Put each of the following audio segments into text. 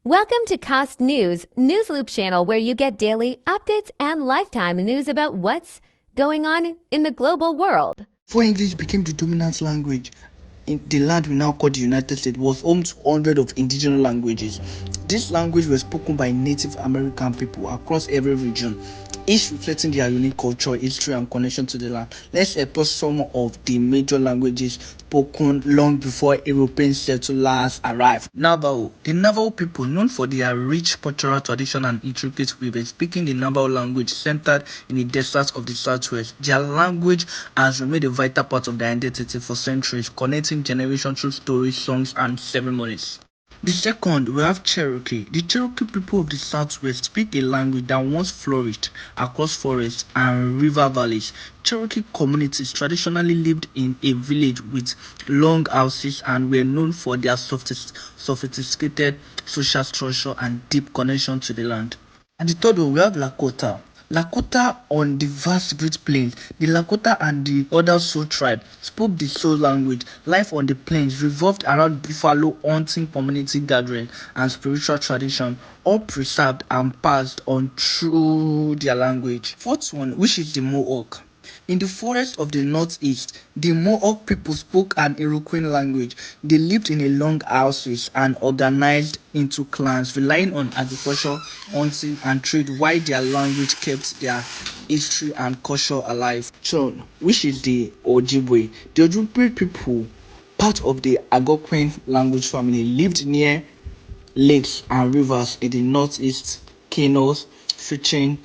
Welcome to CostNews, News Loop channel where you get daily updates and lifetime news about what's going on in the global world. Before English became the dominant language, in the land we now call the United States was home to hundreds of indigenous languages. These languages were spoken by Native American people across every region, each reflecting their unique culture, history, and connection to the land. Let's explore some of the major languages spoken long before European settlers arrived. Navajo. The Navajo people, known for their rich cultural tradition and intricate weaving, speaking the Navajo language centered in the deserts of the Southwest. Their language has remained a vital part of their identity for centuries, connecting generations through stories, songs, and ceremonies. The second, we have Cherokee. The Cherokee people of the Southwest speak a language that once flourished across forests and river valleys. Cherokee communities traditionally lived in a village with long houses and were known for their sophisticated social structure and deep connection to the land. And the third one, we have Lakota. Lakota on the vast Great Plains. The Lakota and the other Sioux tribe spoke the Sioux language. Life on the plains revolved around buffalo hunting, community gathering, and spiritual tradition, all preserved and passed on through their language. Fourth one, which is the Mohawk. In the forests of the northeast, the Mohawk people spoke an Iroquois language. They lived in long houses and organized into clans, relying on agriculture, hunting, and trade, while their language kept their history and culture alive. So, which is the Ojibwe? The Ojibwe people, part of the Algonquin language family, lived near lakes and rivers in the northeast. Canoes, fishing,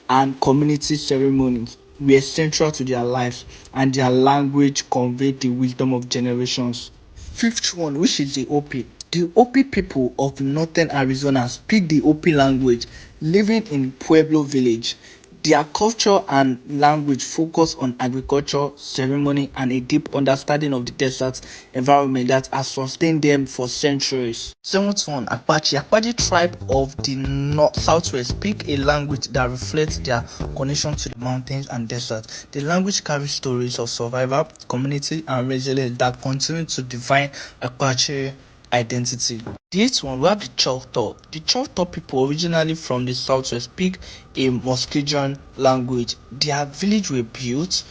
and community ceremonies were central to their lives, and their language conveyed the wisdom of generations. Fifth one, which is the Opi. The Opi people of northern Arizona speak the Opi language, living in Pueblo village. Their culture and language focus on agriculture, ceremony, and a deep understanding of the desert environment that has sustained them for centuries. Seventh one, Apache. Apache tribe of the southwest speak a language that reflects their connection to the mountains and desert. The language carries stories of survival, community, and resilience that continue to define Apache identity. The eighth one, we have the Choctaw. The Choctaw people, originally from the southwest, speak a Muskegon language. Their village were built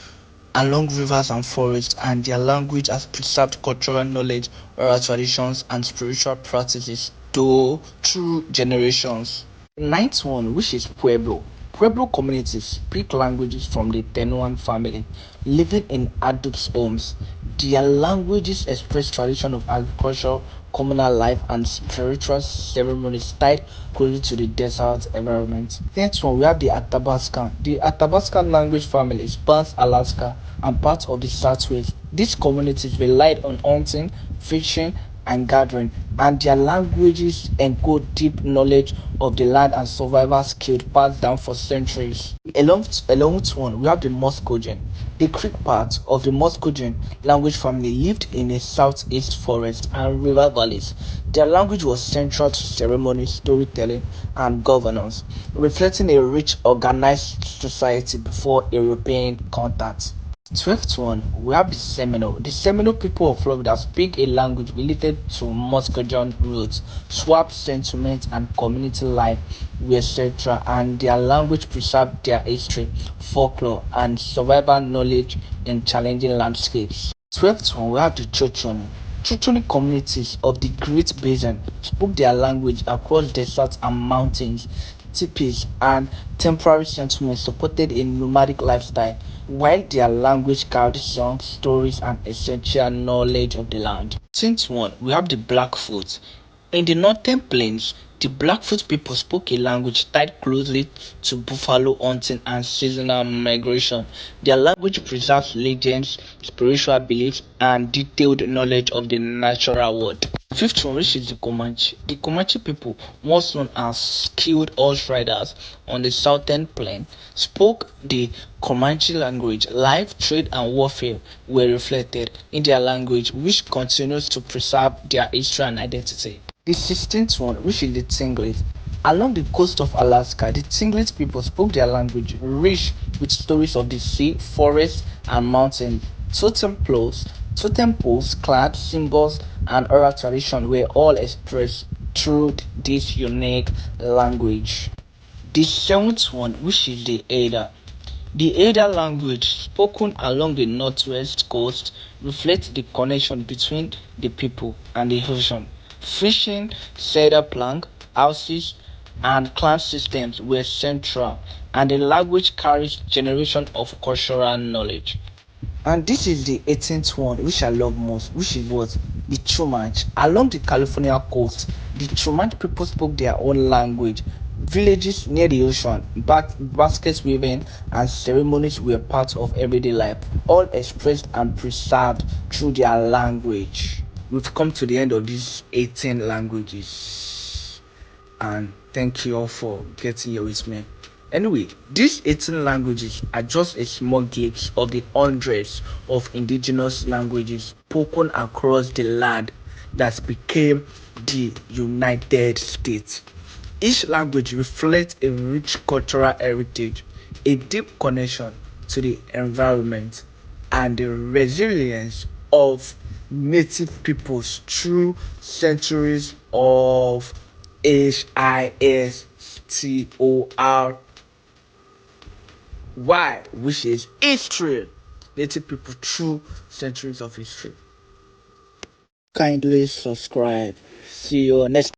along rivers and forests, and their language has preserved cultural knowledge, oral traditions, and spiritual practices through generations. The ninth one, which is Pueblo. Pueblo communities speak languages from the Tenuan family, living in adult homes. Their languages express tradition of agriculture, communal life, and spiritual ceremonies tied closely to the desert environment. Next one, we have the Athabascan. The Athabascan language family spans Alaska and parts of the Southwest. These communities relied on hunting, fishing, and gathering, and their languages encode deep knowledge of the land and survival skills passed down for centuries. Along with one, we have the Muskegon. The Creek part of the Muskegon language family lived in the southeast forest and river valleys. Their language was central to ceremony, storytelling, and governance, reflecting a rich, organized society before European contact. 12th one, we have the Seminole. The Seminole people of Florida speak a language related to Muskegon roots. Swap sentiment and community life were central, and their language preserved their history, folklore, and survival knowledge in challenging landscapes. 12th one, we have the Choctaw. Choctaw communities of the Great Basin spoke their language across deserts and mountains. Teepees and temporary settlements supported a nomadic lifestyle, while their language carried songs, stories, and essential knowledge of the land. Since one, we have the Blackfoot. In the northern plains, the Blackfoot people spoke a language tied closely to buffalo hunting and seasonal migration. Their language preserves legends, spiritual beliefs, and detailed knowledge of the natural world. Fifth one, which is the Comanche. The Comanche people, once known as skilled horse riders on the southern plain, spoke the Comanche language. Life, trade, and warfare were reflected in their language, which continues to preserve their history and identity. The 16th one, which is the Tlingit. Along the coast of Alaska, the Tlingit people spoke their language, rich with stories of the sea, forest, and mountain. Totem poles, clad symbols, and oral tradition were all expressed through this unique language. The seventh one, which is the Ada. The Ada language, spoken along the northwest coast, reflects the connection between the people and the ocean. Fishing, cedar plank, houses, and clan systems were central, and the language carries generations of cultural knowledge. And this is the 18th one, which I love most, which is what? The Chumanch. Along the California coast, the Chumanch people spoke their own language. Villages near the ocean, baskets weaving, and ceremonies were part of everyday life, all expressed and preserved through their language. We've come to the end of these 18 languages, and thank you all for getting here with me. Anyway, these 18 languages are just a small glimpse of the hundreds of indigenous languages spoken across the land that became the United States. Each language reflects a rich cultural heritage, a deep connection to the environment, and the resilience of native peoples through centuries of HISTORY, which is history. Native people through centuries of history. Kindly subscribe. See you next